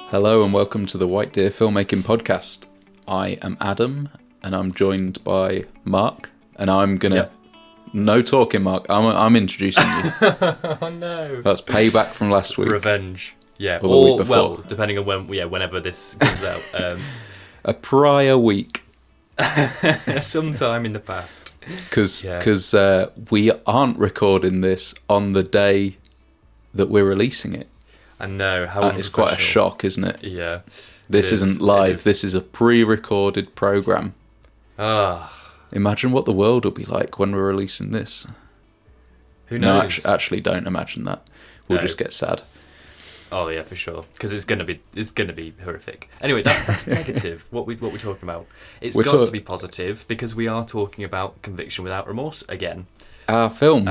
Hello and welcome to the White Deer Filmmaking Podcast. I am Adam and I'm joined by Mark, and I'm gonna no talking, Mark. I'm introducing you. Oh no! That's payback from last week. Revenge. Yeah, or the week before. Well, depending on whenever this comes out. A prior week. Sometime in the past. Because we aren't recording this on the day that we're releasing it. I know how it's quite a shock, isn't it? Yeah. This isn't live. This is a pre-recorded program. Imagine what the world will be like when we're releasing this. Who knows? No, actually, don't imagine that. We'll just get sad. Oh yeah, for sure. Because it's gonna be horrific. Anyway, that's negative. What we're talking about. It's got to be positive because we are talking about Conviction Without Remorse again. Our film.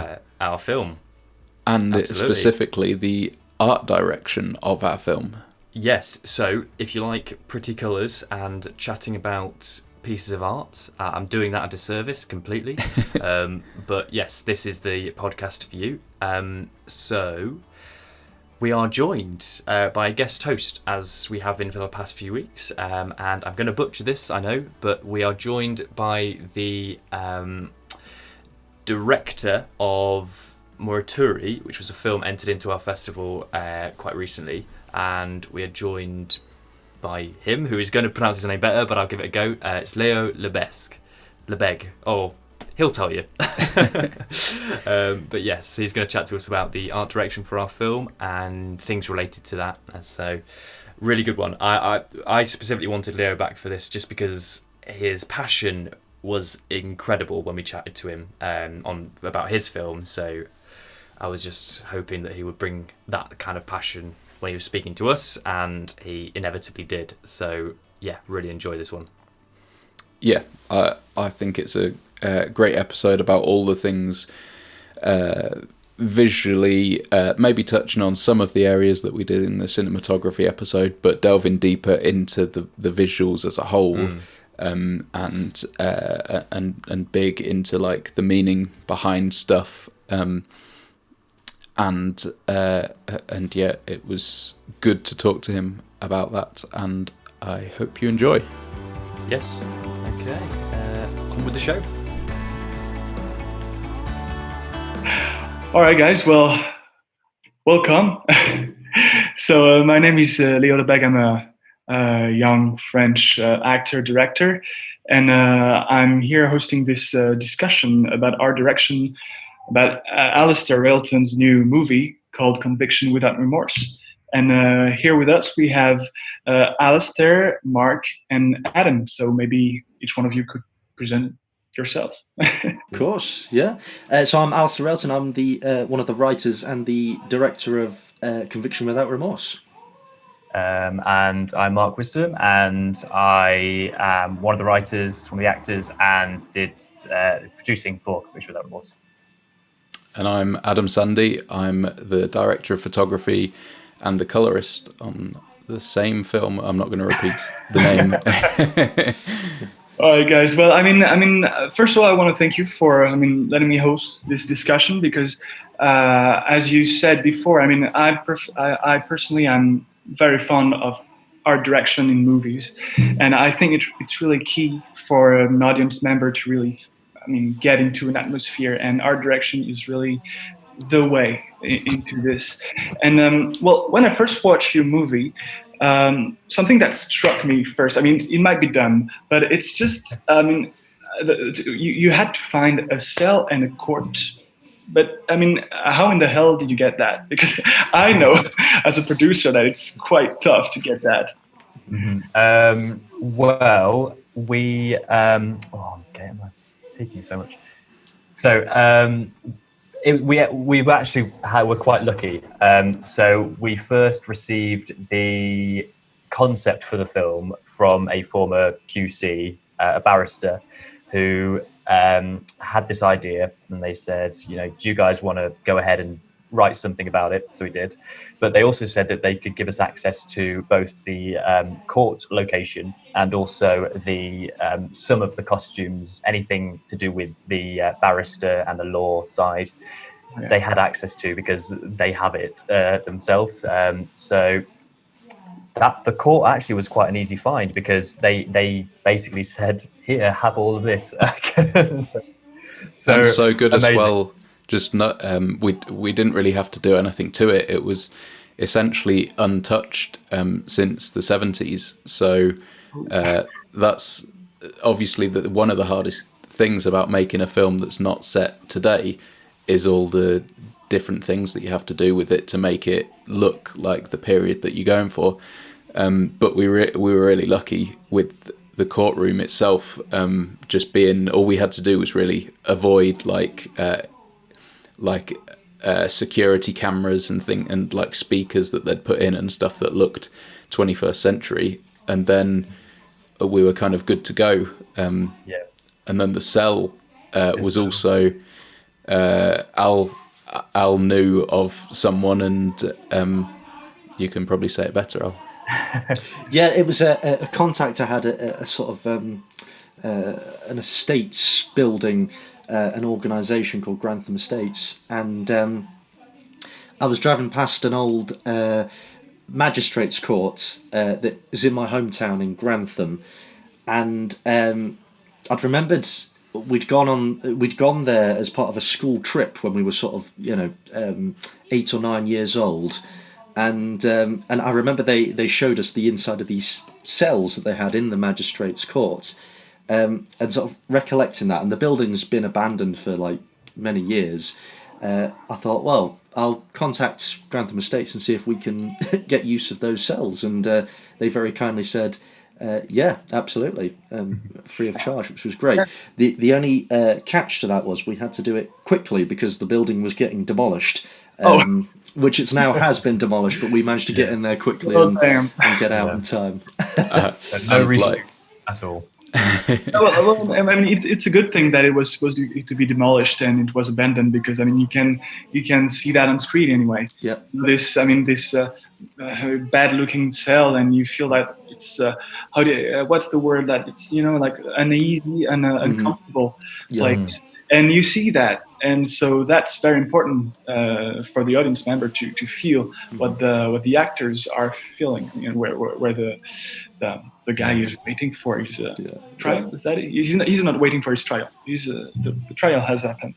And it's specifically the art direction of our film. Yes. So if you like pretty colours and chatting about pieces of art, I'm doing that a disservice completely. But yes, this is the podcast for you. So we are joined by a guest host, as we have been for the past few weeks. And I'm going to butcher this, I know, but we are joined by the director of Morituri, which was a film entered into our festival quite recently. And we are joined by him, who is going to pronounce his name better, but I'll give it a go. It's Léo Lebesgue. Oh, he'll tell you. But yes, he's going to chat to us about the art direction for our film and things related to that. And so, really good one. I specifically wanted Léo back for this just because his passion was incredible when we chatted to him about his film. So I was just hoping that he would bring that kind of passion when he was speaking to us, and he inevitably did. So yeah, really enjoy this one. Yeah, I think it's a great episode about all the things visually, maybe touching on some of the areas that we did in the cinematography episode, but delving deeper into the visuals as a whole, and big into like the meaning behind stuff. And yeah, it was good to talk to him about that, and I hope you enjoy. Yes. Okay. On with the show. All right, guys. Well, welcome. So my name is Léo Lebesgue. I'm a young French actor, director, and I'm here hosting this discussion about art direction, about Alistair Railton's new movie called Conviction Without Remorse. And here with us we have Alistair, Mark, and Adam. So maybe each one of you could present yourself. Of course, yeah. So I'm Alistair Railton. I'm the one of the writers and the director of Conviction Without Remorse. And I'm Mark Wisdom, and I am one of the writers, one of the actors, and did producing for Conviction Without Remorse. And I'm Adam Sandy. I'm the director of photography and the colorist on the same film. I'm not going to repeat the name. All right, guys. Well, I mean, first of all, I want to thank you for, letting me host this discussion because, as you said before, I personally am very fond of art direction in movies, and I think it's really key for an audience member to really, get into an atmosphere, and art direction is really the way into this. And well, when I first watched your movie, something that struck me first, it might be dumb, but it's just, you had to find a cell and a court. But how in the hell did you get that? Because I know as a producer that it's quite tough to get that. Mm-hmm. Well, we taking so much. So we're quite lucky. So we first received the concept for the film from a former QC, a barrister, who had this idea, and they said, do you guys want to go ahead and write something about it? So we did. But they also said that they could give us access to both the court location and also the some of the costumes, anything to do with the barrister and the law side. They had access to because they have it themselves. So that the court actually was quite an easy find, because they basically said, here, have all of this. And so good amazing. as well. Just not we didn't really have to do anything to it. It was essentially untouched since the 70s. So that's obviously one of the hardest things about making a film that's not set today is all the different things that you have to do with it to make it look like the period that you're going for. But we were really lucky with the courtroom itself, just being, all we had to do was really avoid like security cameras and like speakers that they'd put in and stuff that looked 21st century, and then we were kind of good to go. And then the cell was also Al knew of someone, and you can probably say it better, Al. Yeah, it was a contact I had, a sort of an estates building, an organisation called Grantham Estates, and I was driving past an old magistrates' court that is in my hometown in Grantham, and I'd remembered we'd gone there as part of a school trip when we were sort of 8 or 9 years old. And I remember they showed us the inside of these cells that they had in the magistrates' court, and sort of recollecting that, and the building's been abandoned for like many years. I thought, well, I'll contact Grantham Estates and see if we can get use of those cells, and they very kindly said, yeah, absolutely, free of charge, which was great. The only catch to that was we had to do it quickly because the building was getting demolished. Which it now has been demolished, but we managed to get in there quickly and get out in time. No reason at all. Well, I mean, it's a good thing that it was supposed to be demolished and it was abandoned, because I mean, you can see that on screen anyway. Yeah. This bad-looking cell, and you feel that it's what's the word, that it's like uneasy and uncomfortable place, and you see that. And so that's very important for the audience member to feel what the actors are feeling, where the guy is waiting for his trial. Is that it? He's not waiting for his trial. The trial has happened.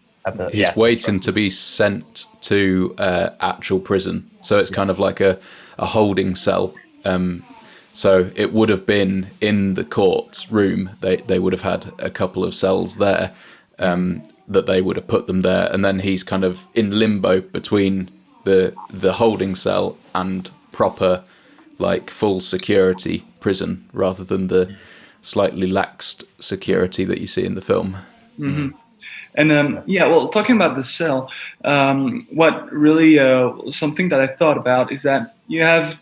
He's waiting to be sent to actual prison. So it's kind of like a holding cell. So it would have been in the court room. They would have had a couple of cells there. That they would have put them there, and then he's kind of in limbo between the holding cell and proper, like, full security prison, rather than the slightly laxed security that you see in the film. Mm-hmm. And well, talking about the cell, what really something that I thought about is that you have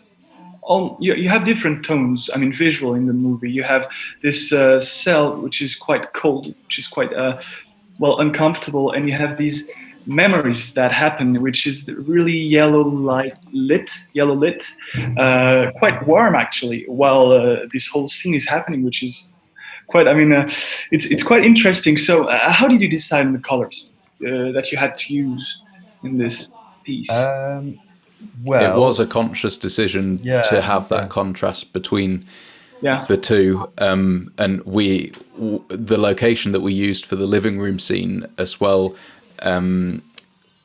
different tones. I mean, visual in the movie. You have this cell which is quite cold, which is quite uncomfortable, and you have these memories that happen, which is really yellow lit, quite warm actually, while this whole scene is happening, which is quite. I mean, it's quite interesting. So, how did you decide on the colors that you had to use in this piece? It was a conscious decision to have that contrast between the two, and the location that we used for the living room scene as well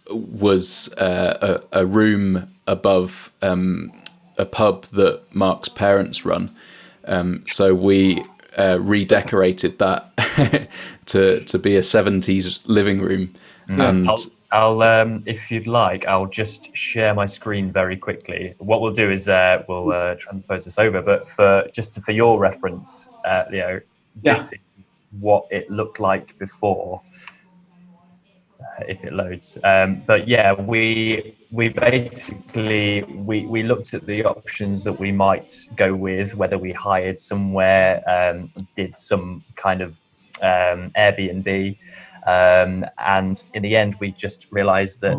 was a room above a pub that Mark's parents run, so we redecorated that to be a 70s living room. And I'll if you'd like, I'll just share my screen very quickly. What we'll do is we'll transpose this over, but for your reference, Leo, this is what it looked like before, if it loads. But yeah, we basically we looked at the options that we might go with, whether we hired somewhere, did some kind of Airbnb. And in the end, we just realized that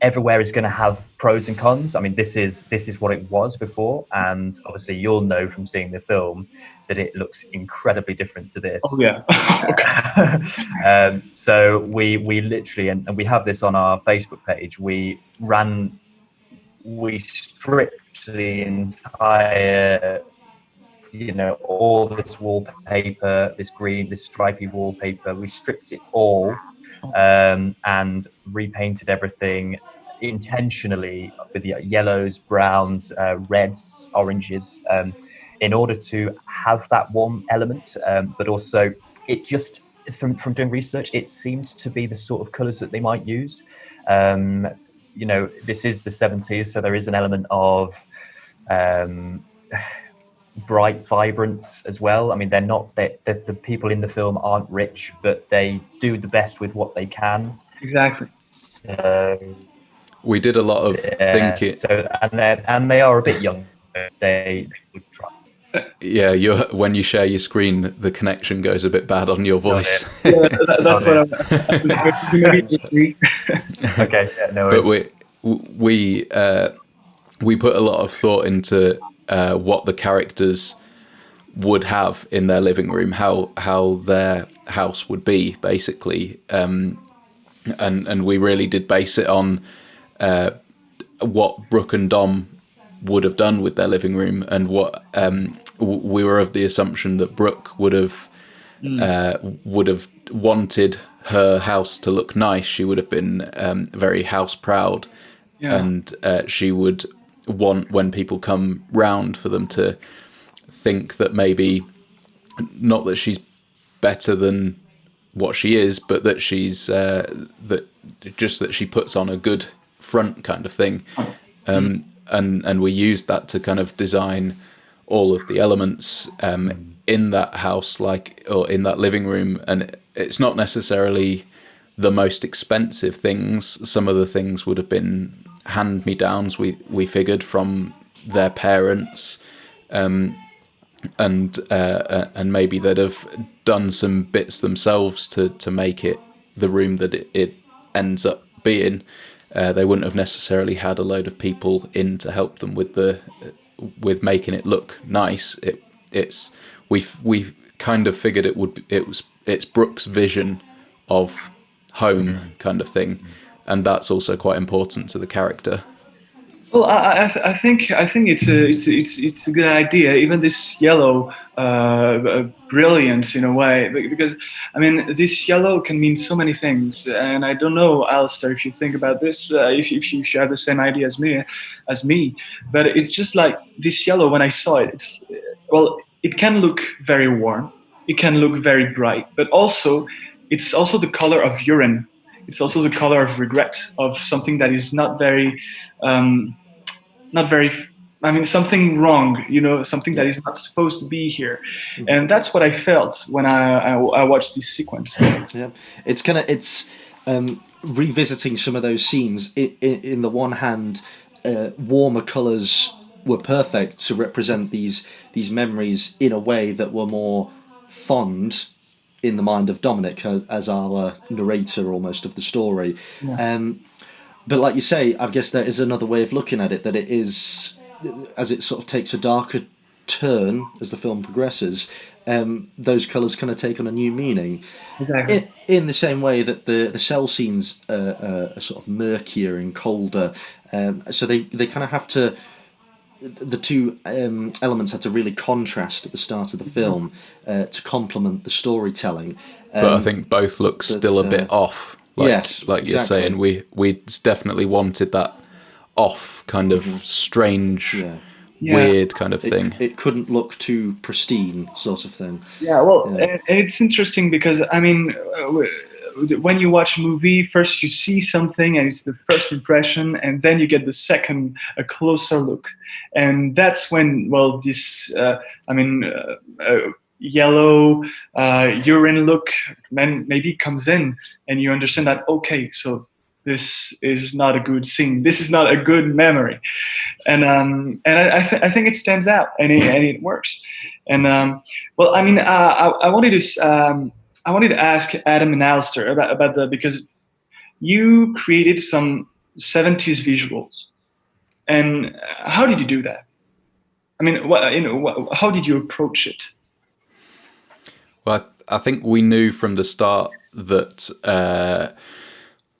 everywhere is going to have pros and cons. I mean, this is what it was before, and obviously you'll know from seeing the film that it looks incredibly different to this. Oh yeah. So we literally, and we have this on our Facebook page, we ran we stripped the entire, all this wallpaper, this green, this stripy wallpaper. We stripped it all and repainted everything intentionally with the yellows, browns, reds, oranges, in order to have that warm element. But also, it just from doing research, it seemed to be the sort of colours that they might use. This is the 70s, so there is an element of bright vibrance as well. I mean, they're not the people in the film aren't rich, but they do the best with what they can. Exactly. We did a lot of thinking. So and they are a bit young. They would try. Yeah, when you share your screen, the connection goes a bit bad on your voice. Yeah, that's what I'm. Okay, yeah, no worries. But we put a lot of thought into what the characters would have in their living room, how their house would be, basically, and we really did base it on what Brooke and Dom would have done with their living room, and what we were of the assumption that Brooke would have wanted her house to look nice. She would have been very house proud, and she would want, when people come round, for them to think that maybe not that she's better than what she is, but that she's that she puts on a good front, kind of thing. And we used that to kind of design all of the elements in that house, or in that living room. And it's not necessarily the most expensive things. Some of the things would have been hand-me-downs, we figured, from their parents, and maybe they'd have done some bits themselves to make it the room that it ends up being. They wouldn't have necessarily had a load of people in to help them with making it look nice. We kind of figured it's Brooke's vision of home, kind of thing, and that's also quite important to the character. Well, I think it's a good idea. Even this yellow brilliance in a way, because I mean, this yellow can mean so many things. And I don't know, Alistair, if you think about this, if you share the same idea as me, but it's just like this yellow. When I saw it, it can look very warm, it can look very bright, but it's also the color of urine. It's also the color of regret, of something that is not very, something wrong, something that is not supposed to be here. And that's what I felt when I watched this sequence. Yeah, it's revisiting some of those scenes. In the one hand, warmer colours were perfect to represent these memories in a way that were more fond in the mind of Dominic as our narrator almost of the story. Yeah. But like you say, I guess there is another way of looking at it, that it is, as it sort of takes a darker turn as the film progresses, those colours kind of take on a new meaning. Exactly. In the same way that the cell scenes are sort of murkier and colder, so they kind of have to, the two elements had to really contrast at the start of the film to complement the storytelling. But I think both look still a bit off. Yes, like you're saying, we definitely wanted that off, kind of strange, weird kind of thing. It couldn't look too pristine, sort of thing. Yeah, well, and it's interesting because, I mean, when you watch a movie, first you see something and it's the first impression, and then you get the second, a closer look. And that's when, this, yellow urine look maybe comes in, and you understand that, okay, so this is not a good scene, this is not a good memory, and I think it stands out, and it works. And I wanted to ask Adam and Alistair about because you created some 70s visuals, and how did you do that? I mean, how did you approach it? Well, I think we knew from the start that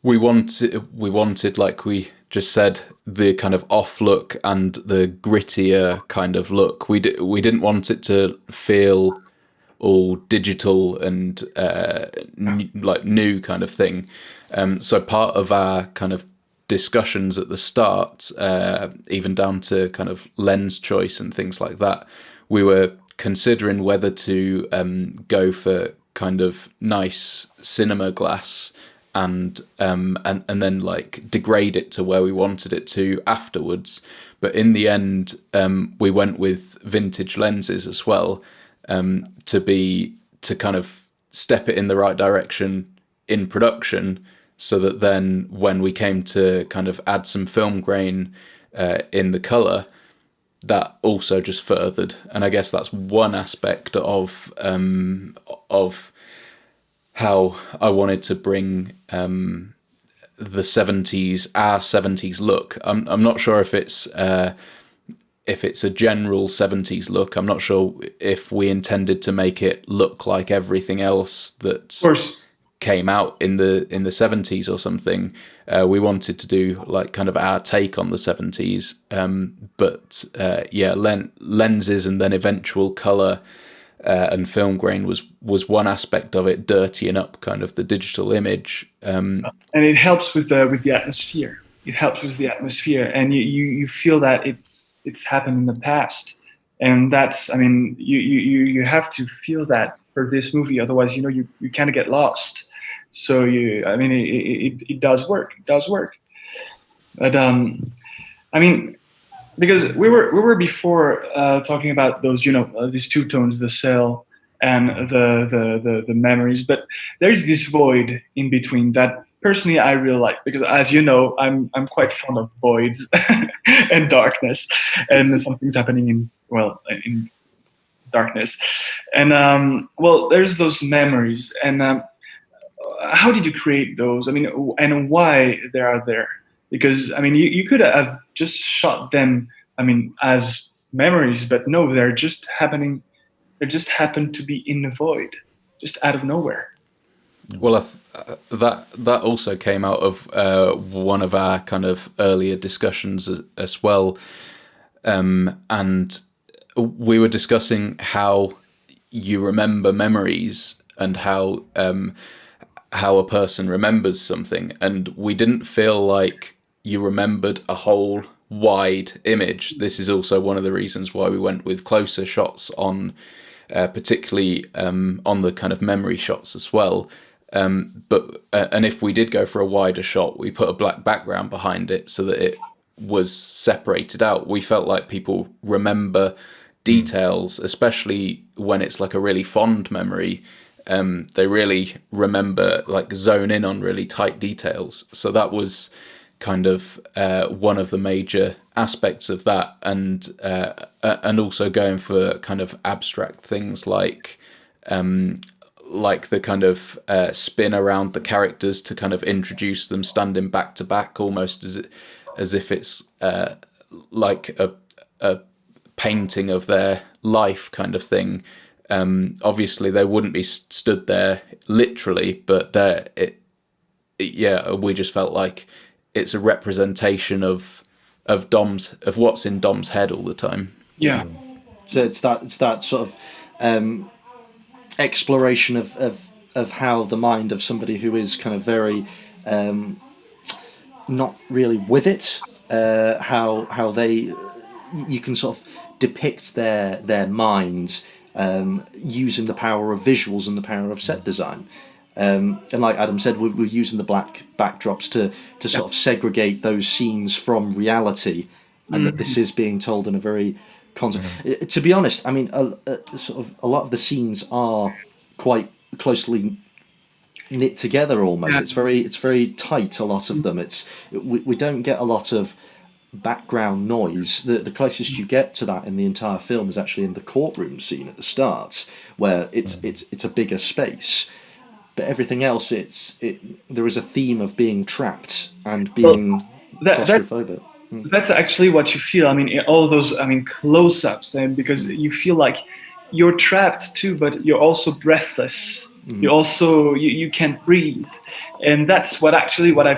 we wanted, like we just said, the kind of off look and the grittier kind of look. We didn't want it to feel all digital and like new kind of thing. So part of our kind of discussions at the start, even down to kind of lens choice and things like that, we were considering whether to go for kind of nice cinema glass and then like degrade it to where we wanted it to afterwards. But in the end, we went with vintage lenses as well, to kind of step it in the right direction in production, so that then when we came to kind of add some film grain in the color, that also just furthered. And I guess that's one aspect of how I wanted to bring the 70s, our 70s look. I'm not sure if it's a general 70s look. I'm not sure if we intended to make it look like everything else that came out in the 70s or something. We wanted to do like kind of our take on the 70s, but lenses and then eventual color and film grain was one aspect of it, dirtying up kind of the digital image. And it helps with the atmosphere. It helps with the atmosphere, and you feel that it's happened in the past, and that's, I mean, you have to feel that for this movie, otherwise you kind of get lost. So it does work. It does work. But I mean, because we were before talking about those, these two tones, the cell and the memories, but there's this void in between that personally I really like, because as you know, I'm quite fond of voids and darkness, and something's happening in darkness, and there's those memories, and how did you create those? I mean, and why they are there? Because I mean, you could have just shot them, I mean, as memories, but no, they're just happening. They just happen to be in the void, just out of nowhere. Well, that also came out of one of our kind of earlier discussions as well, and we were discussing how you remember memories and how a person remembers something, and we didn't feel like you remembered a whole wide image. This is also one of the reasons why we went with closer shots on, particularly on the kind of memory shots as well. But if we did go for a wider shot, we put a black background behind it so that it was separated out. We felt like people remember details, especially when it's like a really fond memory. They really remember, like, zone in on really tight details. So that was kind of one of the major aspects of that, and also going for kind of abstract things like the kind of spin around the characters to kind of introduce them standing back to back, almost as if it's like a painting of their life kind of thing. Obviously they wouldn't be stood there literally, but we just felt like it's a representation of what's in Dom's head all the time. Yeah. So it's that sort of exploration of how the mind of somebody who is kind of very not really with it, how they, you can sort of depict their minds using the power of visuals and the power of set design. And like Adam said, we're using the black backdrops to sort of segregate those scenes from reality, and that this is being told in a very to be honest, I mean, sort of a lot of the scenes are quite closely knit together almost. Yeah. It's very tight, a lot of them. We don't get a lot of background noise. The closest you get to that in the entire film is actually in the courtroom scene at the start, where it's a bigger space. But everything else, there is a theme of being trapped and being claustrophobic. That's actually what you feel. I mean, all those, close-ups, and because you feel like you're trapped too, but you're also breathless You also you can't breathe, and that's actually what I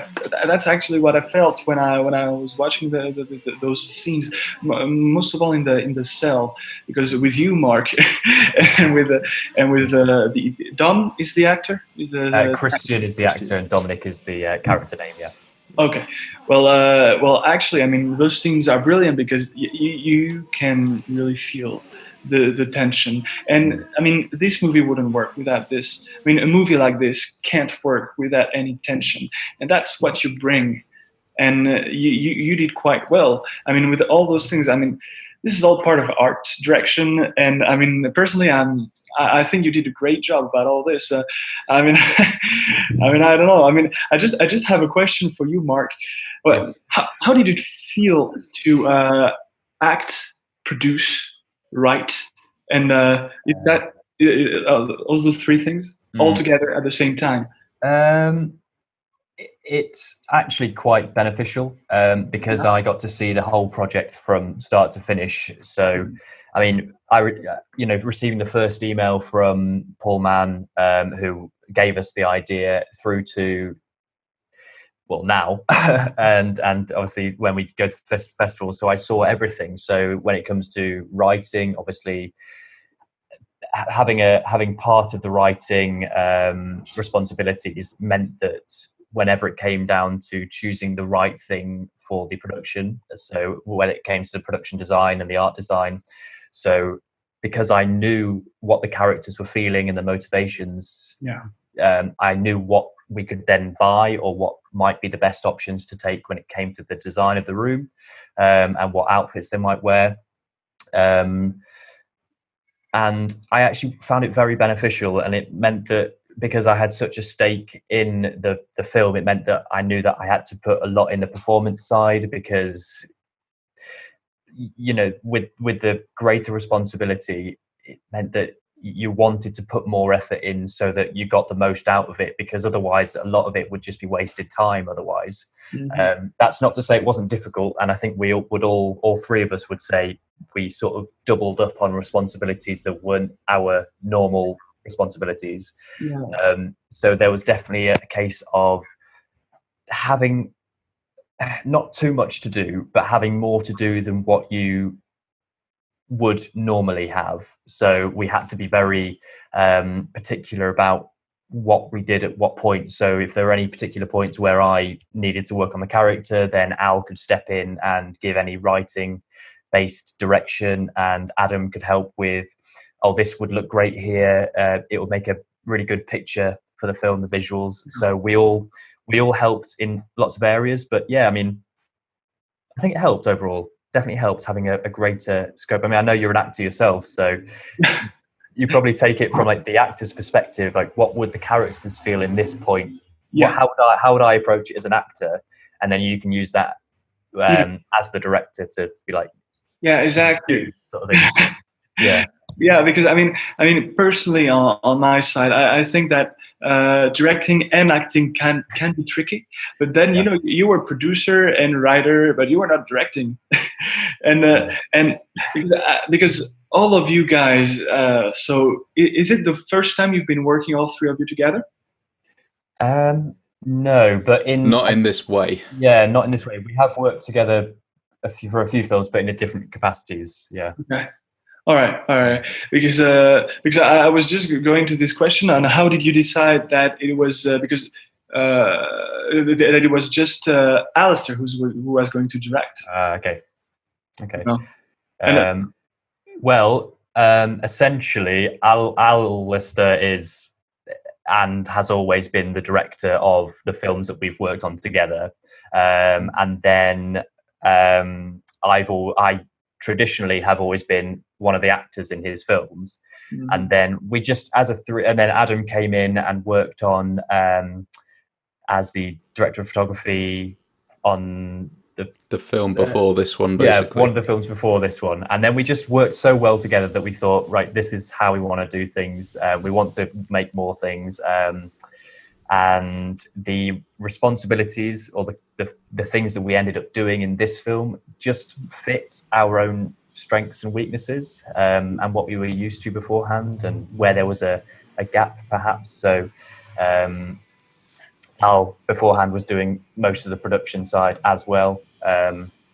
felt when I was watching those scenes, most of all in the cell, because with you, Mark, and with the Dom is the actor, is the Christian is the actor and Dominic is the character name. Yeah. Okay. Well, actually, I mean, those scenes are brilliant because you can really feel the tension. And I mean, this movie wouldn't work without this. I mean, a movie like this can't work without any tension, and that's what you bring. And you did quite well. I mean, with all those things, I mean, this is all part of art direction. And I mean, personally, I think you did a great job about all this. I mean, I don't know. I mean, I just have a question for you, Mark. But Yes. how did it feel to act, produce, write, and is that all those three things all together at the same time? It's actually quite beneficial because I got to see the whole project from start to finish. So, I mean, receiving the first email from Paul Mann, who gave us the idea, through to now, and obviously when we go to festivals. So I saw everything. So when it comes to writing, obviously, having part of the writing responsibilities meant that whenever it came down to choosing the right thing for the production, so when it came to the production design and the art design, so because I knew what the characters were feeling and the motivations, I knew what we could then buy or what might be the best options to take when it came to the design of the room, and what outfits they might wear. And I actually found it very beneficial, and it meant that because I had such a stake in the film, it meant that I knew that I had to put a lot in the performance side, because with the greater responsibility, it meant that you wanted to put more effort in so that you got the most out of it, because otherwise a lot of it would just be wasted time otherwise. That's not to say it wasn't difficult, and I think we would all three of us would say we sort of doubled up on responsibilities that weren't our normal responsibilities. So there was definitely a case of having not too much to do, but having more to do than what you would normally have. So we had to be very particular about what we did at what point. So if there were any particular points where I needed to work on the character, then Al could step in and give any writing based direction, and Adam could help with, oh, this would look great here, it would make a really good picture for the film, the visuals. So we all helped in lots of areas. But yeah, I mean, I think it helped overall. Definitely helped having a greater scope. I mean, I know you're an actor yourself, so you probably take it from like the actor's perspective. Like, what would the characters feel in this point? How would I approach it as an actor? And then you can use that as the director to be like, exactly. Sort of thing. Yeah, because I mean, personally, on my side, I think that directing and acting can be tricky. But then you were producer and writer, but you were not directing, and because all of you guys. So is it the first time you've been working, all three of you together? No, but not in this way. Yeah, not in this way. We have worked together for a few films, but in different capacities. Yeah. Okay. All right. Because I was just going to this question on how did you decide that it was that it was just Alistair who was going to direct. Okay. Well, essentially, Alistair is and has always been the director of the films that we've worked on together, and then I traditionally have always been one of the actors in his films. And then we just and then Adam came in and worked on as the director of photography on the film before this one, basically. One of the films before this one. And then we just worked so well together that we thought, right, this is how we want to do things. We want to make more things. And the responsibilities or the things that we ended up doing in this film just fit our own strengths and weaknesses, and what we were used to beforehand, and where there was a a gap perhaps. So Al beforehand was doing most of the production side as well.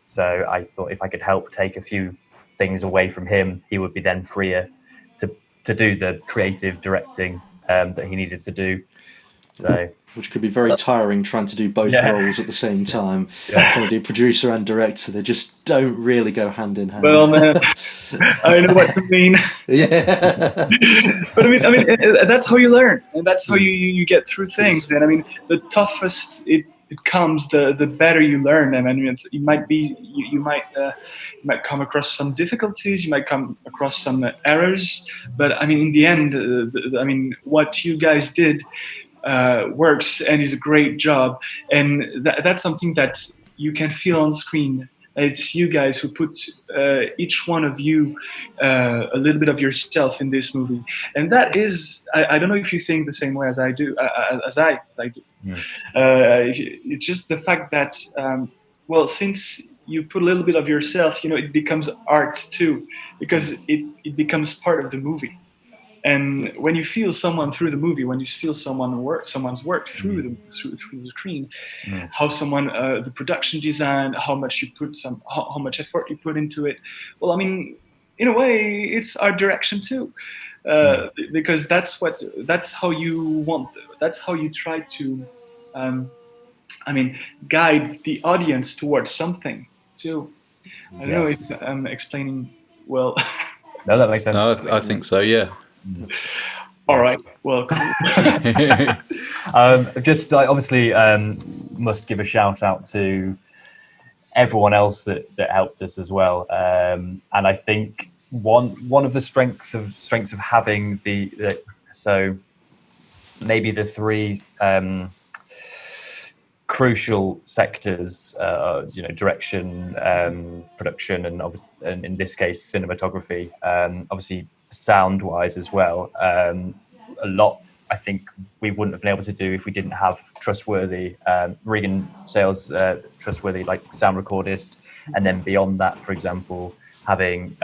So I thought if I could help take a few things away from him, he would be then freer to do the creative directing that he needed to do. So, which could be very tiring trying to do both roles at the same time. Trying to do producer and director, they just don't really go hand in hand. Well, man, I know what you mean. Yeah. But I mean, that's how you learn, and that's how you get through things. And I mean, the toughness it comes, the better you learn. And I mean, you might come across some difficulties, you might come across some errors, but I mean, in the end, I mean, what you guys did works and is a great job, and that's something that you can feel on screen. It's you guys who put each one of you a little bit of yourself in this movie, and that is I don't know if you think the same way as I do, as I do. It's just the fact that well, since you put a little bit of yourself, you know, it becomes art too, because it becomes part of the movie. And when you feel someone through the movie, when you feel someone's work through the screen, how someone the production design, how much effort you put into it. Well, I mean, in a way, it's art direction too, because that's how you try to, I mean, guide the audience towards something too. I don't know if I'm explaining well. No, that makes sense. No, I think so. Yeah. All right. Well, cool. Just obviously must give a shout out to everyone else that helped us as well. And I think one of the strengths of having the so maybe the three crucial sectors, you know, direction, production, and in this case cinematography. Obviously sound wise as well. A lot I think we wouldn't have been able to do if we didn't have trustworthy Regan Sales, trustworthy like sound recordist, and then beyond that, for example, having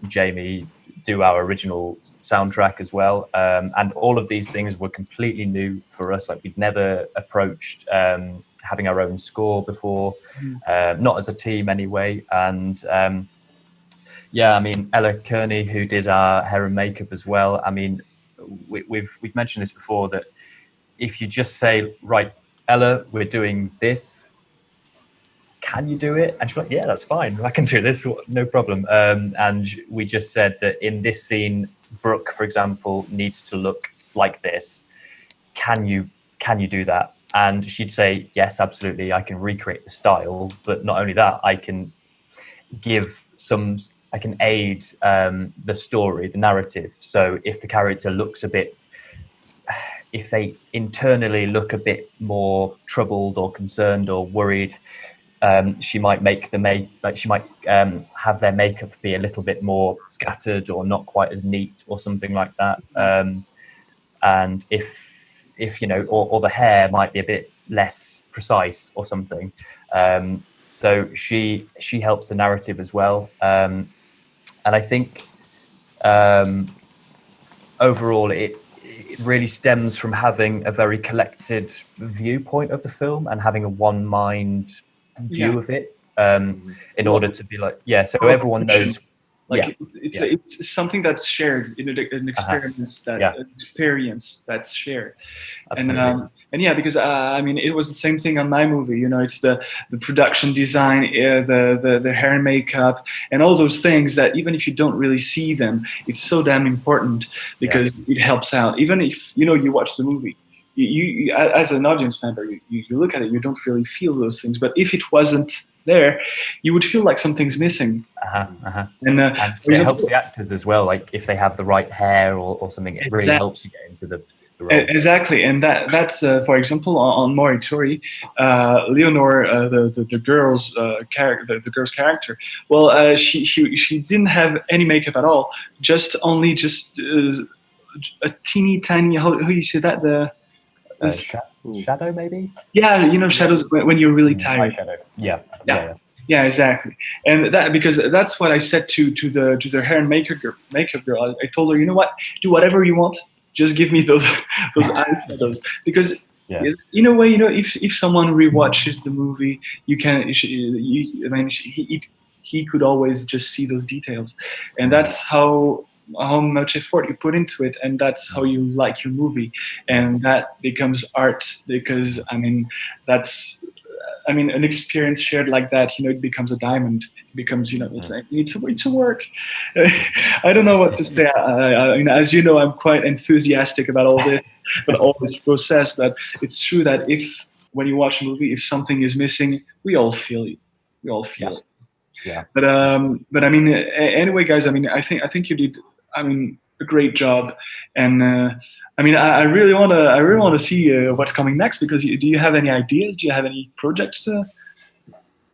Jamie do our original soundtrack as well. And all of these things were completely new for us. Like we'd never approached having our own score before, not as a team anyway. And yeah, I mean, Ella Kearney, who did our hair and makeup as well. I mean, we've mentioned this before, that if you just say, right, Ella, we're doing this, can you do it? And she's like, yeah, that's fine, I can do this, no problem. And we just said that in this scene, Brooke, for example, needs to look like this. Can you do that? And she'd say, yes, absolutely, I can recreate the style, but not only that, I can aid the story, the narrative. So if the character looks if they internally look a bit more troubled or concerned or worried, she might have their makeup be a little bit more scattered or not quite as neat or something like that. And if you know, or the hair might be a bit less precise or something. So she helps the narrative as well. And I think overall it really stems from having a very collected viewpoint of the film and having a one mind view of it, in order to be like, so everyone knows. Like it's something that's shared, an experience experience that's shared. Absolutely. And yeah, because I mean, it was the same thing on my movie. You know, it's the production design, the hair and makeup, and all those things that even if you don't really see them, it's so damn important because it helps out. Even if you watch the movie, you as an audience member, you look at it, you don't really feel those things. But if it wasn't there, you would feel like something's missing. And it helps the actors as well. Like if they have the right hair or something, it really helps you get into the role. Exactly, and that's for example on Morituri, Leonore, the girl's character. Well, she didn't have any makeup at all. Just a teeny tiny. How you say that? Shadow, maybe. Yeah, shadows when you're really tired. Yeah, exactly. And because that's what I said to the hair and makeup girl. I told her, you know what, do whatever you want, just give me those those eyeshadows, because Yeah. in a way, if someone rewatches the movie, he could always just see those details, and that's how much effort you put into it, and that's how you like your movie, and that becomes art, because that's an experience shared like that, it becomes a diamond. It becomes, it's a work. I don't know what to say. As you know, I'm quite enthusiastic about all this, but all this process. But it's true that when you watch a movie, if something is missing, we all feel it. We all feel it. Yeah. But anyway, guys, I think you did, a great job, and I really want to see what's coming next, because do you have any ideas? Do you have any projects?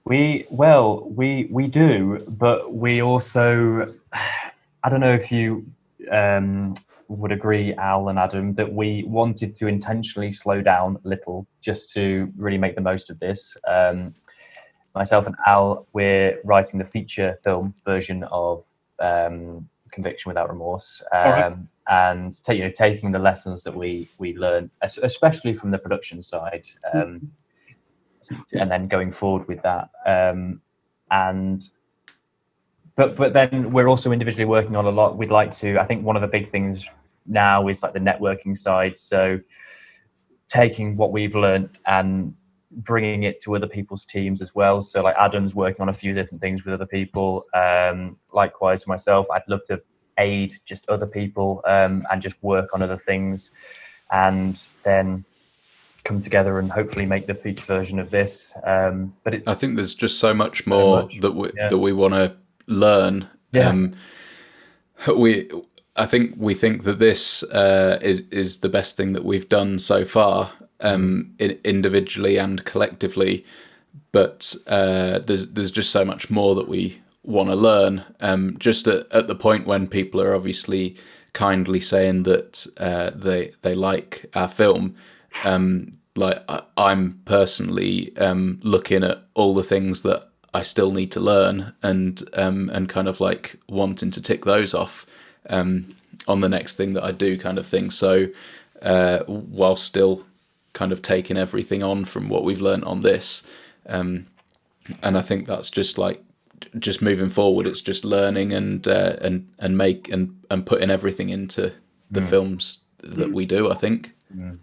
We do, but we also, I don't know if you would agree, Al and Adam, that we wanted to intentionally slow down a little just to really make the most of this. Myself and Al, we're writing the feature film version of Conviction Without Remorse, and taking the lessons that we learned, especially from the production side, and then going forward with that. But then we're also individually working on a lot. We'd like to. I think one of the big things now is like the networking side. So taking what we've learned and bringing it to other people's teams as well. So like Adam's working on a few different things with other people. Likewise for myself, I'd love to aid just other people and just work on other things, and then come together and hopefully make the feature version of this. But I think there's just so much more that we want to learn. Yeah. I think we think that this is the best thing that we've done so far, individually and collectively. But there's just so much more that we want to learn. Just at the point when people are obviously kindly saying that they like our film. Like I'm personally looking at all the things that I still need to learn, and kind of like wanting to tick those off on the next thing that I do, kind of thing. So while still kind of taking everything on from what we've learned on this, and I think that's just moving forward. It's just learning and putting everything into the films that we do, I think.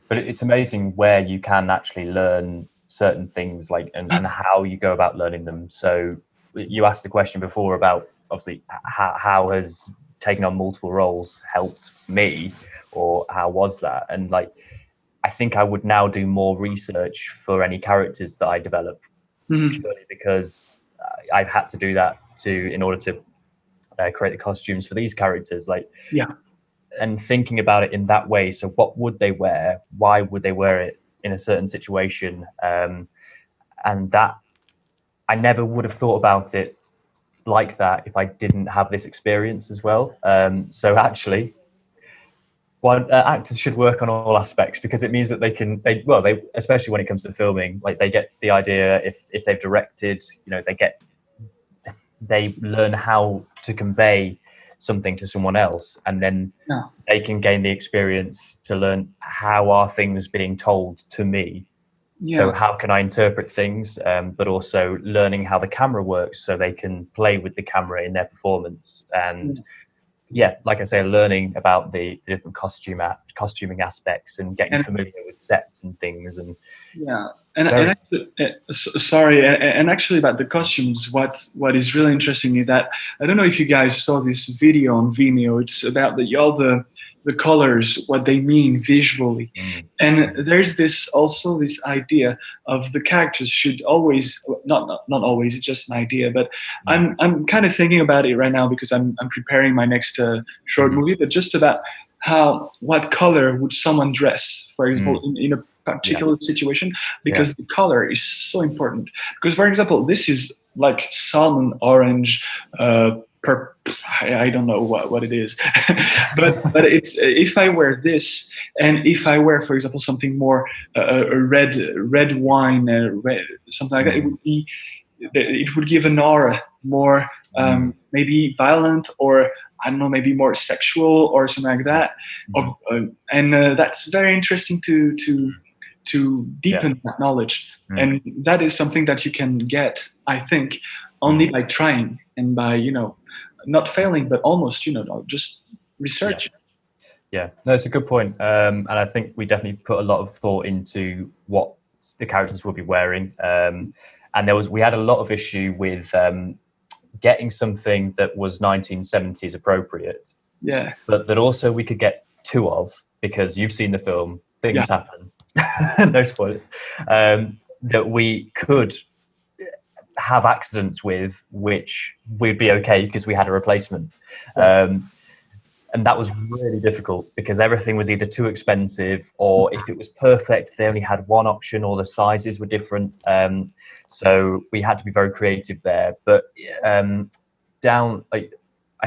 But it's amazing where you can actually learn certain things, and how you go about learning them. So you asked the question before about obviously how has taking on multiple roles helped me, or how was that? And I think I would now do more research for any characters that I develop, purely because I've had to do that in order to create the costumes for these characters. And thinking about it in that way. So what would they wear? Why would they wear it in a certain situation? And that I never would have thought about it like that if I didn't have this experience as well. So actually, actors should work on all aspects, because it means that they especially when it comes to filming, they get the idea. If they've directed, they learn how to convey something to someone else, and then they can gain the experience to learn how are things being told to me. So how can I interpret things, but also learning how the camera works, so they can play with the camera in their performance. And like I say, learning about the different costuming aspects, and getting familiar with sets and things. And actually about the costumes, what is really interesting is that, I don't know if you guys saw this video on Vimeo. It's about all the colors, what they mean visually. And there's this idea of the characters should always, not always, it's just an idea, but I'm kind of thinking about it right now, because I'm preparing my next short movie, but just about what color would someone dress, for example, in a particular situation, because the color is so important. Because, for example, this is like salmon orange, I don't know what it is, but it's, if I wear this, and if I wear, for example, something more a red wine, something like that, it would give an aura more maybe violent, or I don't know, maybe more sexual or something like that. And that's very interesting to deepen that knowledge. And that is something that you can get, I think, only by trying and by, not failing, but almost, just research. Yeah, no, it's a good point. And I think we definitely put a lot of thought into what the characters will be wearing. And we had a lot of issue with getting something that was 1970s appropriate. Yeah. But that also we could get two of, because you've seen the film, things happen. No spoilers. That we could have accidents with, which we'd be okay because we had a replacement. And that was really difficult because everything was either too expensive, or if it was perfect, they only had one option, or the sizes were different. So we had to be very creative there. But I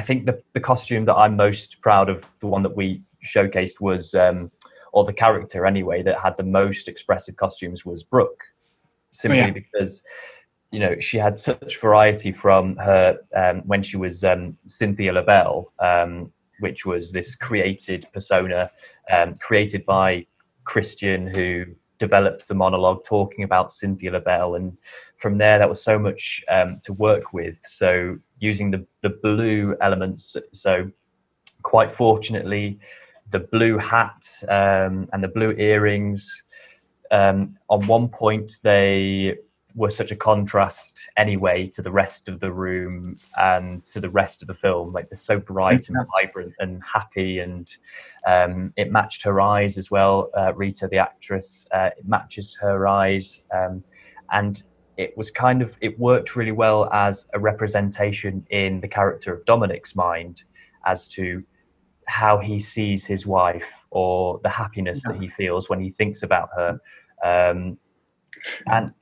think the costume that I'm most proud of, the one that we showcased was, or the character anyway, that had the most expressive costumes was Brooke, simply because she had such variety from her when she was Cynthia LaBelle, which was this created persona created by Christian, who developed the monologue talking about Cynthia LaBelle. And from there, that was so much to work with. So using the blue elements, so quite fortunately, the blue hat and the blue earrings, on one point, they were such a contrast anyway to the rest of the room and to the rest of the film. Like, they're so bright and vibrant and happy, and it matched her eyes as well. Rita, the actress, it matches her eyes, and it worked really well as a representation in the character of Dominic's mind as to how he sees his wife, or the happiness that he feels when he thinks about her. And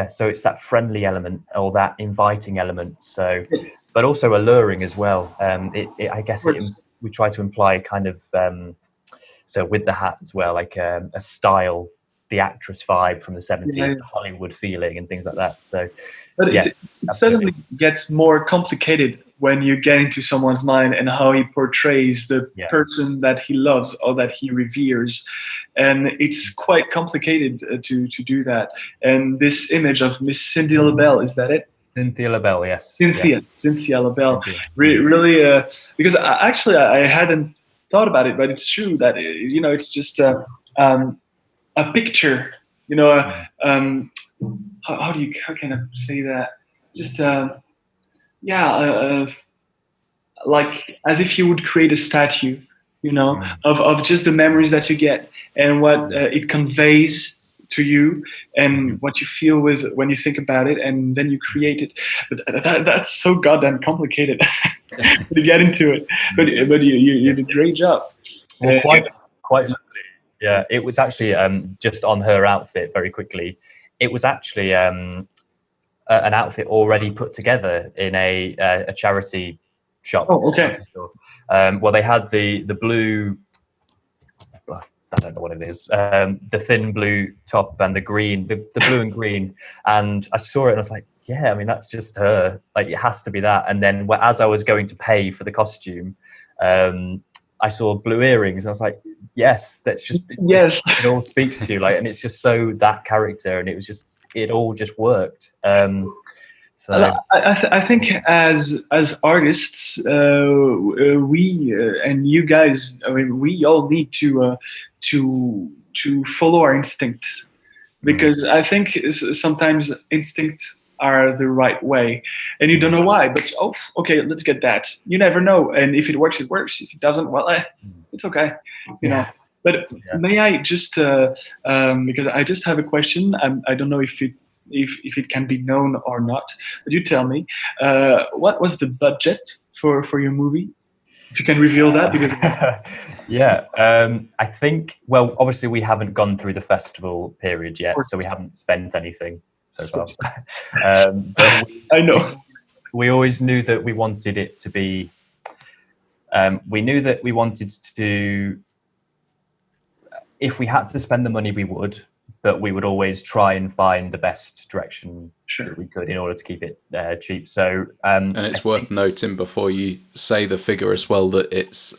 so it's that friendly element, or that inviting element. So, but also alluring as well. I guess we try to imply kind of, so with the hat as well, like a style, the actress vibe from the 70s, the Hollywood feeling and things like that. So, but it suddenly gets more complicated when you get into someone's mind and how he portrays the person that he loves or that he reveres. And it's quite complicated to do that. And this image of Miss Cynthia LaBelle, is that it? Cynthia LaBelle, yes. Cynthia LaBelle. Really, because I hadn't thought about it, but it's true that, it's just a picture, how can I say that? Just, like as if you would create a statue, of just the memories that you get and what it conveys to you and what you feel with when you think about it, and then you create it. But that's so goddamn complicated to get into it. But you did a great job. Well, quite luckily. Yeah, it was actually just on her outfit very quickly. It was actually an outfit already put together in a charity shop. Oh, okay. Well, they had the blue, I don't know what it is, the thin blue top and the green, the blue and green. And I saw it and I was like, yeah, I mean, that's just her. Like, it has to be that. And then as I was going to pay for the costume, I saw blue earrings and I was like, yes, that's just, it all speaks to you. Like, and it's just so that character, and it all just worked. So I think as artists, we and you guys, I mean, we all need to follow our instincts, because I think sometimes instincts are the right way, and you don't know why. But okay, let's get that. You never know, and if it works, it works. If it doesn't, well, it's okay, know. But may I just because I just have a question. I don't know if it can be known or not, but you tell me, what was the budget for your movie? If you can reveal that. Because I think, well, obviously we haven't gone through the festival period yet, so we haven't spent anything so far. But I know. We always knew that we wanted it to be, we knew that we wanted to, if we had to spend the money, we would, but we would always try and find the best direction Sure. that we could in order to keep it cheap. So, and it's worth noting before you say the figure as well that it's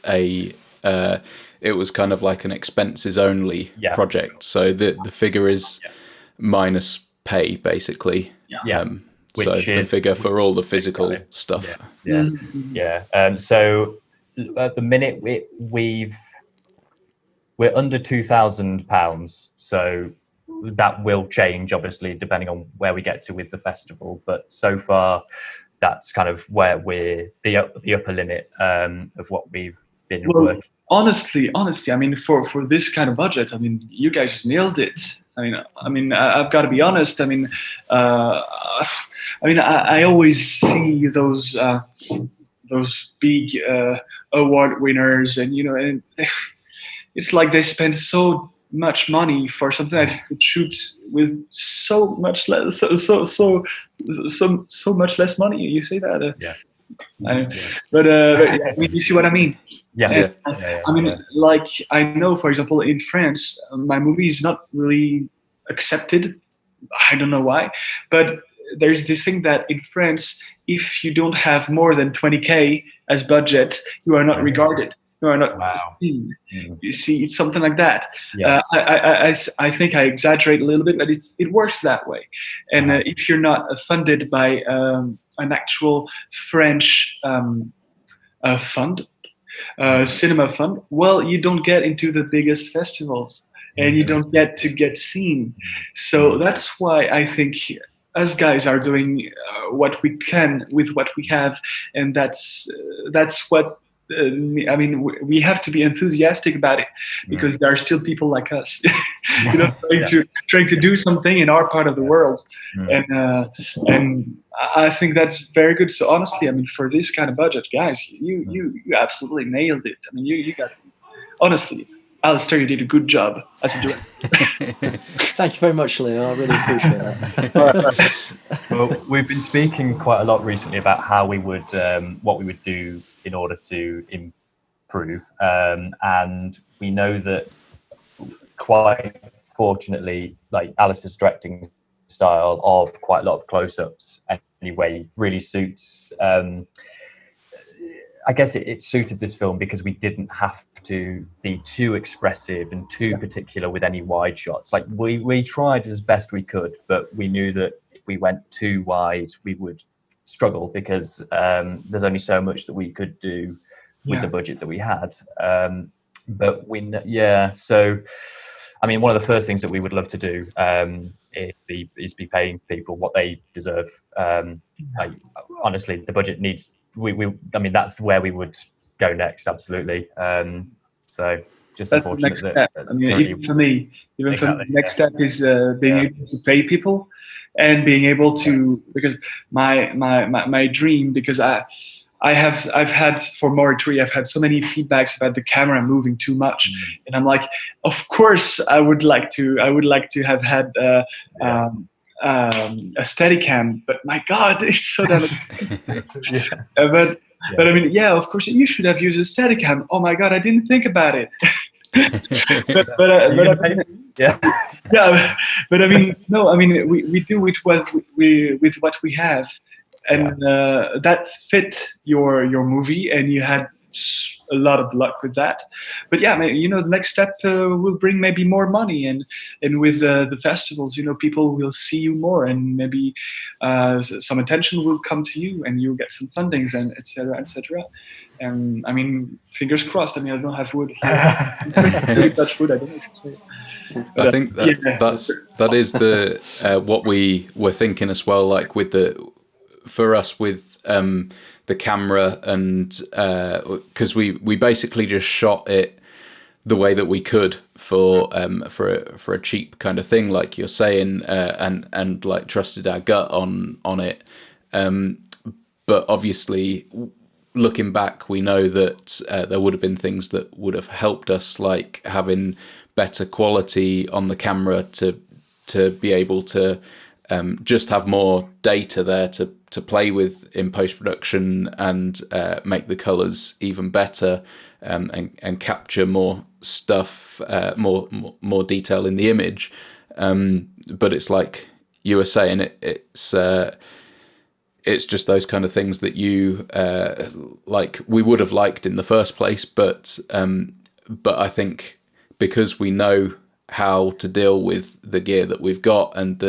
it was kind of like an expenses only project. So the figure is minus pay basically. So the figure for all the physical stuff. So at the minute we're under £2,000. So that will change obviously depending on where we get to with the festival. But so far, that's kind of where we're the upper limit of what we've been working. Honestly, I mean, for this kind of budget, I mean, you guys nailed it. I mean, I've got to be honest. I mean, I always see those big award winners, and and it's like they spend so much money for something that could shoot with so much less, so much less money. You say that? But I mean, you see what I mean? I mean, like I know, for example, in France, my movie is not really accepted. I don't know why, but there's this thing that in France, if you don't have more than 20K as budget, you are not regarded. You are not seen. You see, it's something like that. I think I exaggerate a little bit, but it works that way. And if you're not funded by an actual French fund, cinema fund, well, you don't get into the biggest festivals, and you don't get seen. So that's why I think us guys are doing what we can with what we have, and that's what. I mean, we have to be enthusiastic about it, because there are still people like us, trying to do something in our part of the world, and I think that's very good. So honestly, I mean, for this kind of budget, guys, you absolutely nailed it. I mean, you got honestly. Alistair, you did a good job as a director. Thank you very much, Leo. I really appreciate that. Well, we've been speaking quite a lot recently about how we would, what we would do in order to improve, and we know that quite fortunately, like Alistair's directing style of quite a lot of close-ups anyway really suits. I guess it suited this film because we didn't have to be too expressive and too particular with any wide shots. Like we tried as best we could, but we knew that if we went too wide, we would struggle because there's only so much that we could do with the budget that we had. So I mean, one of the first things that we would love to do is be paying people what they deserve. Honestly, the budget needs. I mean, that's where we would go next. Absolutely. So just that's the next step. I mean, even for me, the next step is being able to pay people and being able to, because my dream, because I've had for Morituri, I've had so many feedbacks about the camera moving too much, and I'm like, of course, I would like to have had a Steadicam, but my God, it's so damn. But I mean, of course, you should have used a Steadicam. Oh my God, I didn't think about it. but I mean, no, I mean, we do with what we have, and that fit your movie, and you had a lot of luck with that. But the next step will bring maybe more money, and with the festivals, people will see you more, and maybe some attention will come to you, and you'll get some fundings, and etc. And I mean, fingers crossed. I mean, I don't have wood here. Touch wood, I don't know what to say. I think that is the what we were thinking as well. Like for us with the camera, and because we basically just shot it the way that we could for a cheap kind of thing, like you're saying, and like trusted our gut on it. But obviously, looking back, we know that there would have been things that would have helped us, like having better quality on the camera to be able to just have more data there to play with in post-production, and make the colours even better, and capture more stuff, more detail in the image. But it's like you were saying, it's just those kind of things that you like we would have liked in the first place, but I think because we know how to deal with the gear that we've got, and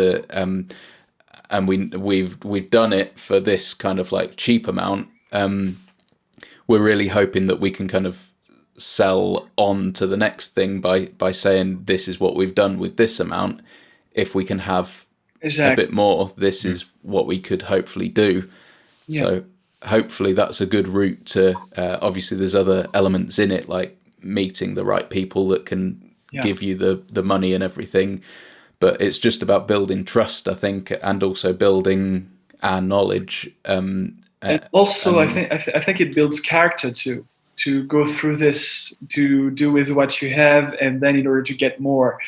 we've done it for this kind of like cheap amount, we're really hoping that we can kind of sell on to the next thing by saying this is what we've done with this amount. If we can have a bit more, this is what we could hopefully do. Yeah. So hopefully that's a good route to, obviously there's other elements in it, like meeting the right people that can give you the money and everything. But it's just about building trust, I think, and also building our knowledge. And also, I think it builds character too, to go through this, to do with what you have, and then in order to get more.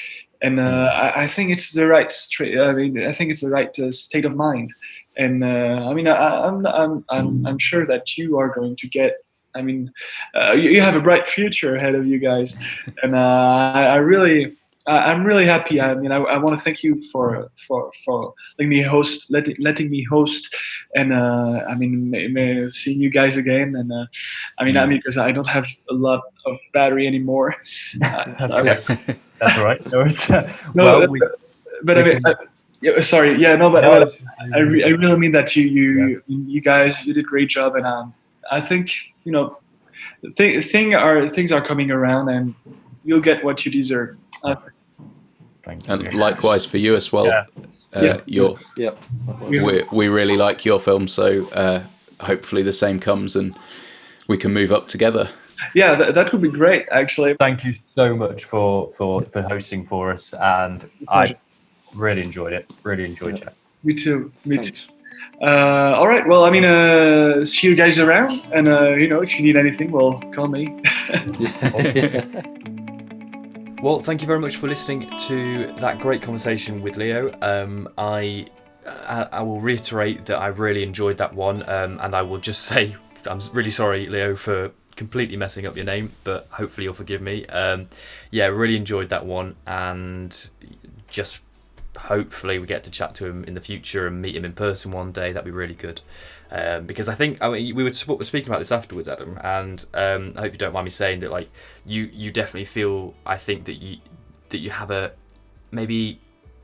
And I think it's the right I think it's the right state of mind. And I'm sure that you are going to get. I mean, you have a bright future ahead of you guys, and I'm really happy. I mean, I want to thank you for letting me host, and I mean, seeing you guys again. And I mean, because I don't have a lot of battery anymore. That's all right. But I mean. Sorry. Yeah. No. But I really mean that you guys, you did a great job, and I think things are coming around, and you'll get what you deserve. Thank you. And likewise for you as well. We really like your film, so hopefully the same comes and we can move up together. Yeah, that would be great. Actually, thank you so much for hosting for us, and I really enjoyed it. Really enjoyed it. Me too. All right. Well, I mean, see you guys around, and if you need anything, well, call me. Well, thank you very much for listening to that great conversation with Leo. I will reiterate that I really enjoyed that one, and I will just say I'm really sorry, Leo, for completely messing up your name, but hopefully you'll forgive me. Really enjoyed that one, and just hopefully we get to chat to him in the future and meet him in person one day. That'd be really good, because I think we were speaking about this afterwards, Adam, and I hope you don't mind me saying that, like, you definitely feel, I think that you have maybe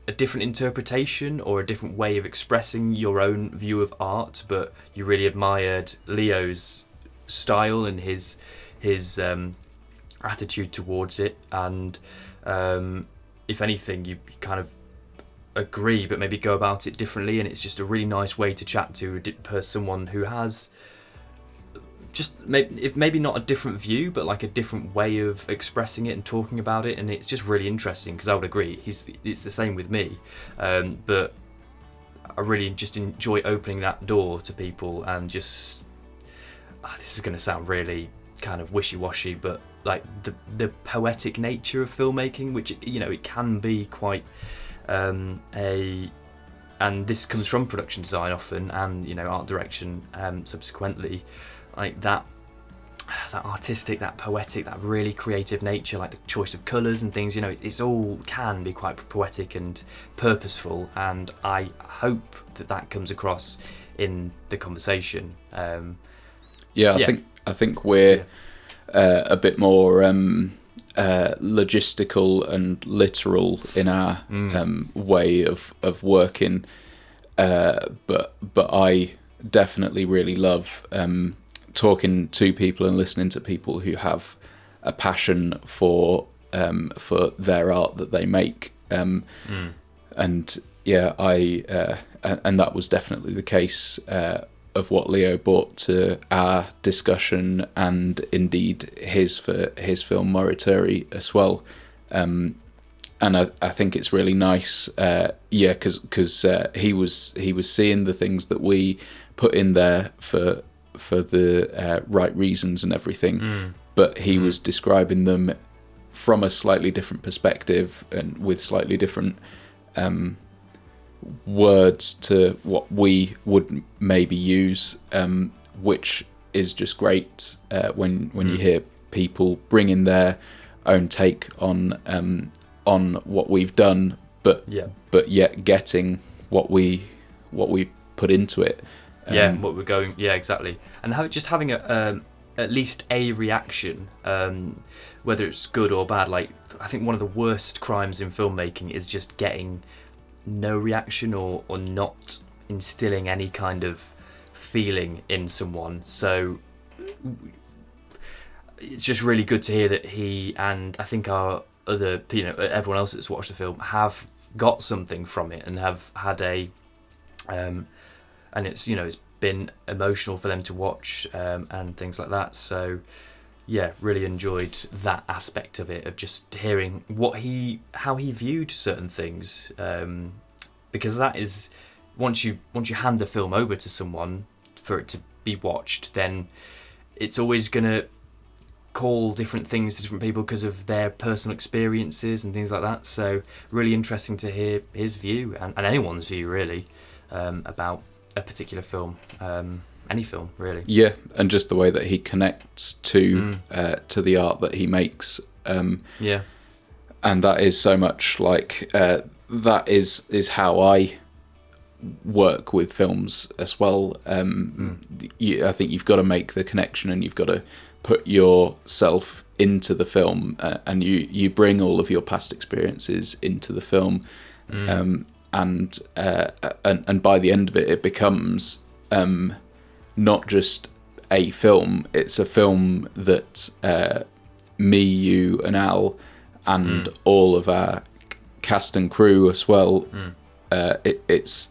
a different interpretation or a different way of expressing your own view of art, but you really admired Leo's style and his attitude towards it, and if anything, you kind of agree but maybe go about it differently, and it's just a really nice way to chat to someone who has just maybe not a different view, but like a different way of expressing it and talking about it, and it's just really interesting, because I would agree it's the same with me, but I really just enjoy opening that door to people, and just this is going to sound really kind of wishy-washy, but like the poetic nature of filmmaking, which it can be quite and this comes from production design often, and art direction subsequently, like that artistic, that poetic, that really creative nature, like the choice of colours and things, it's all can be quite poetic and purposeful, and I hope that comes across in the conversation. I think we're a bit more logistical and literal in our way of working, but I definitely really love talking to people and listening to people who have a passion for their art that they make, and that was definitely the case of what Leo brought to our discussion, and indeed his film Morituri as well. And I think it's really nice, because he was seeing the things that we put in there for the right reasons and everything, but he was describing them from a slightly different perspective and with slightly different words to what we would maybe use, which is just great when you hear people bring in their own take on what we've done, but yet getting what we put into it. What we're going. Yeah, exactly. And having at least a reaction, whether it's good or bad. Like, I think one of the worst crimes in filmmaking is just getting no reaction or not instilling any kind of feeling in someone. So it's just really good to hear that he, and I think our other, everyone else that's watched the film, have got something from it and have had a and it's been emotional for them to watch, and things like that. So yeah, really enjoyed that aspect of it, of just hearing how he viewed certain things, because that is, once you hand the film over to someone for it to be watched, then it's always going to call different things to different people because of their personal experiences and things like that. So really interesting to hear his view, and anyone's view really, about a particular film, any film really. Yeah, and just the way that he connects to the art that he makes. And that is so much like that is how I work with films as well. I think you've got to make the connection, and you've got to put yourself into the film, and you bring all of your past experiences into the film, and by the end of it, it becomes not just a film. It's a film that me, you, and Al, and all of our cast and crew as well. It's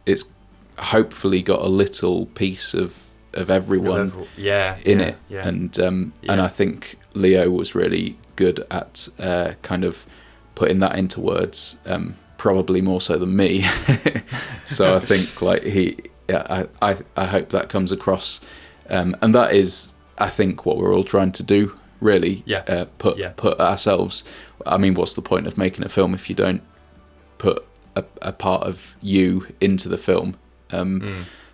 hopefully got a little piece of everyone in it. And I think Leo was really good at kind of putting that into words, probably more so than me. So I think like I hope that comes across, and that is, I think, what we're all trying to do really. Put ourselves, I mean, what's the point of making a film if you don't put a part of you into the film?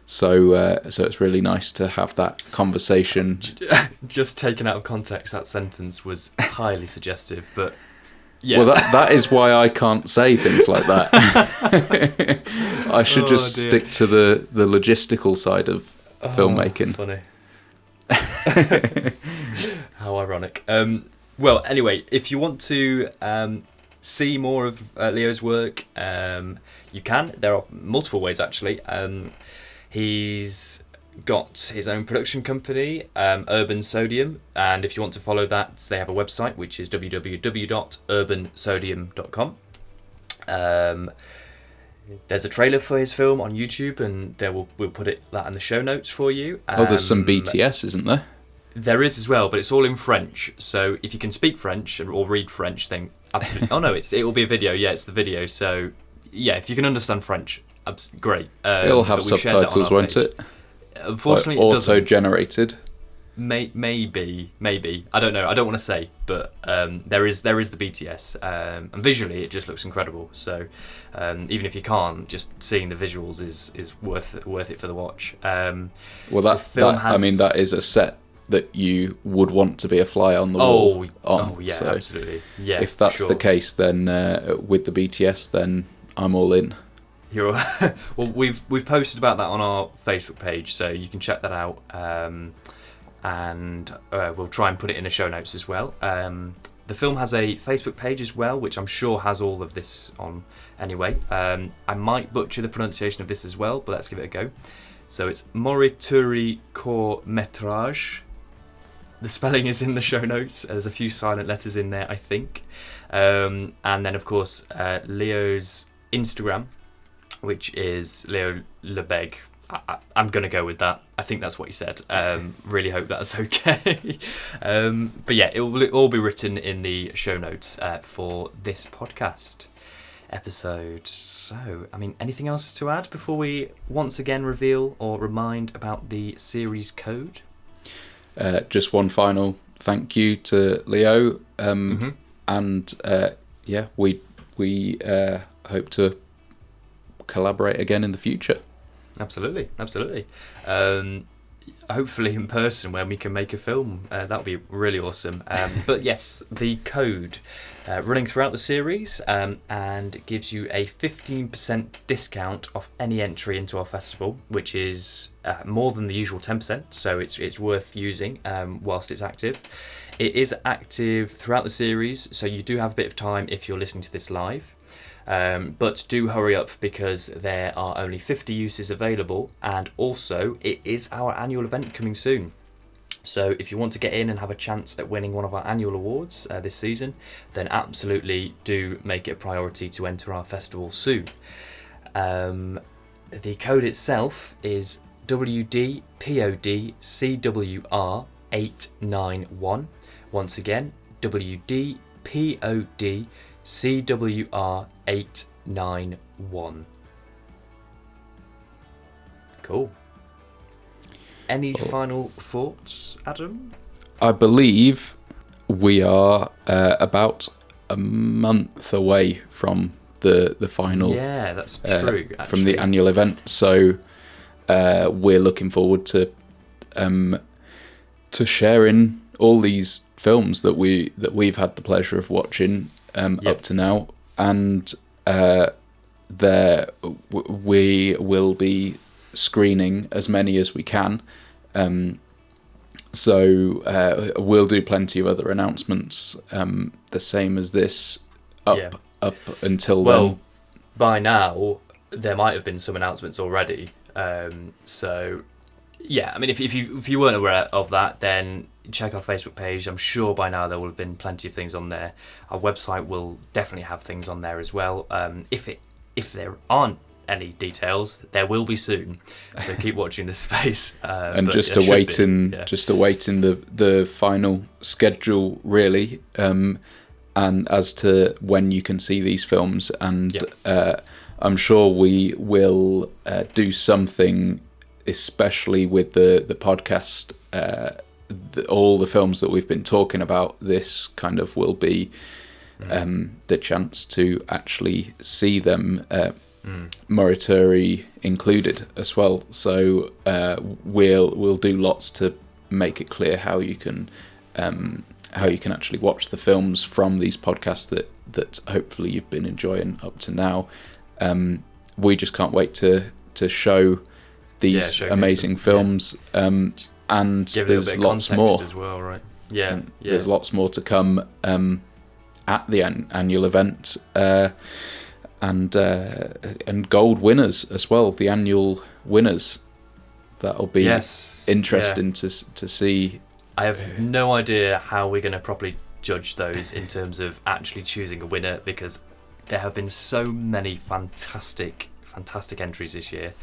So it's really nice to have that conversation. Just taken out of context, that sentence was highly suggestive, but yeah. Well, that is why I can't say things like that. I should just stick to the logistical side of filmmaking. Funny. How ironic. Well, anyway, if you want to see more of Leo's work, you can. There are multiple ways, actually. He's got his own production company, Urban Sodium, and if you want to follow that, they have a website, which is www.urbansodium.com. There's a trailer for his film on YouTube, and we'll put that in the show notes for you. There's some BTS, isn't there? There is as well, but it's all in French. So if you can speak French or read French, then absolutely. Oh no, it will be a video. Yeah, it's the video. So yeah, if you can understand French, great. It'll have subtitles, won't it? Unfortunately, like auto-generated. Maybe. I don't know. I don't want to say, but there is the BTS, and visually it just looks incredible. So even if you can't, just seeing the visuals is worth it for the watch. Well, that is a set that you would want to be a fly on the wall on. Oh yeah, so absolutely. Yeah. If that's the case, then with the BTS, then I'm all in. Well, we've posted about that on our Facebook page, so you can check that out, and we'll try and put it in the show notes as well. The film has a Facebook page as well, which I'm sure has all of this on anyway. I might butcher the pronunciation of this as well, but let's give it a go. So it's Morituri Court Métrage. The spelling is in the show notes. There's a few silent letters in there, I think. And then, of course, Leo's Instagram, which is Léo Lebesgue. I'm going to go with that. I think that's what he said. Really hope that's okay. But yeah, it will all be written in the show notes for this podcast episode. So, I mean, anything else to add before we once again reveal or remind about the series code? Just one final thank you to Leo. And we hope to collaborate again in the future. Absolutely. hopefully in person when we can make a film. That would be really awesome. But yes, the code running throughout the series, and it gives you a 15% discount off any entry into our festival, which is more than the usual 10%, so it's worth using whilst it's active. It is active throughout the series, so you do have a bit of time if you're listening to this live. But do hurry up, because there are only 50 uses available, and also it is our annual event coming soon. So if you want to get in and have a chance at winning one of our annual awards this season, then absolutely do make it a priority to enter our festival soon. The code itself is WDPODCWR891. Once again, WDPODCWR891. Cool. Any final thoughts, Adam? I believe we are about a month away from the final. Yeah, that's true. From the annual event, so we're looking forward to sharing all these films that we've had the pleasure of watching up to now, and we will be screening as many as we can. So we'll do plenty of other announcements, the same as this up until then. By now there might have been some announcements already. So yeah, I mean, if you weren't aware of that, then check our Facebook page. I'm sure by now there will have been plenty of things on there. Our website will definitely have things on there as well. If there aren't any details, there will be soon. So keep watching this space. And just awaiting the final schedule, really. And as to when you can see these films, and I'm sure we will do something, especially with the podcast. All the films that we've been talking about, this kind of will be the chance to actually see them, Morituri included as well. So we'll do lots to make it clear how you can actually watch the films from these podcasts that hopefully you've been enjoying up to now. We just can't wait to show these amazing films. And there's lots more as well, right? There's lots more to come at the annual event, and gold winners as well. The annual winners, that'll be interesting to see. I have no idea how we're going to properly judge those in terms of actually choosing a winner, because there have been so many fantastic entries this year.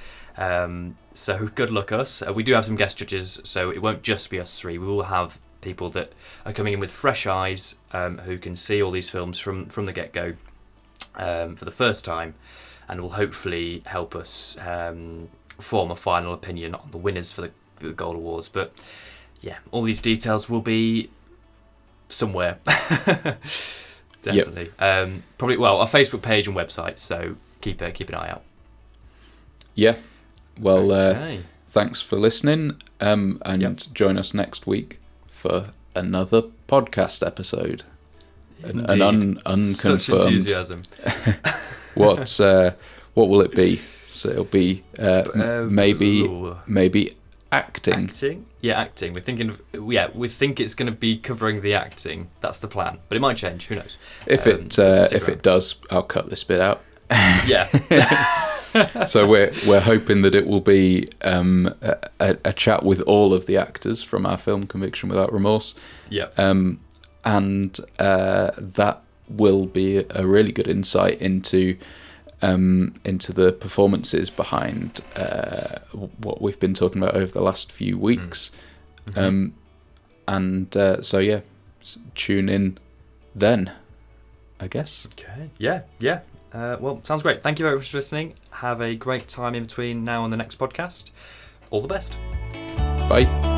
So good luck us. We do have some guest judges, so it won't just be us three. We will have people that are coming in with fresh eyes, who can see all these films from the get-go for the first time, and will hopefully help us form a final opinion on the winners for the Gold Awards. But yeah, all these details will be somewhere. Definitely. Probably our Facebook page and website, so keep an eye out. Yeah. Well, thanks for listening, and join us next week for another podcast episode. An unconfirmed. Such enthusiasm. What will it be? So it'll be maybe acting. Acting? Yeah, acting. We think it's going to be covering the acting. That's the plan, but it might change. Who knows? If it does, I'll cut this bit out. Yeah. So we're hoping that it will be a chat with all of the actors from our film Conviction Without Remorse. Yeah. And that will be a really good insight into the performances behind what we've been talking about over the last few weeks. So tune in then, I guess. Okay. Yeah. Well, sounds great. Thank you very much for listening. Have a great time in between now and the next podcast. All the best. Bye.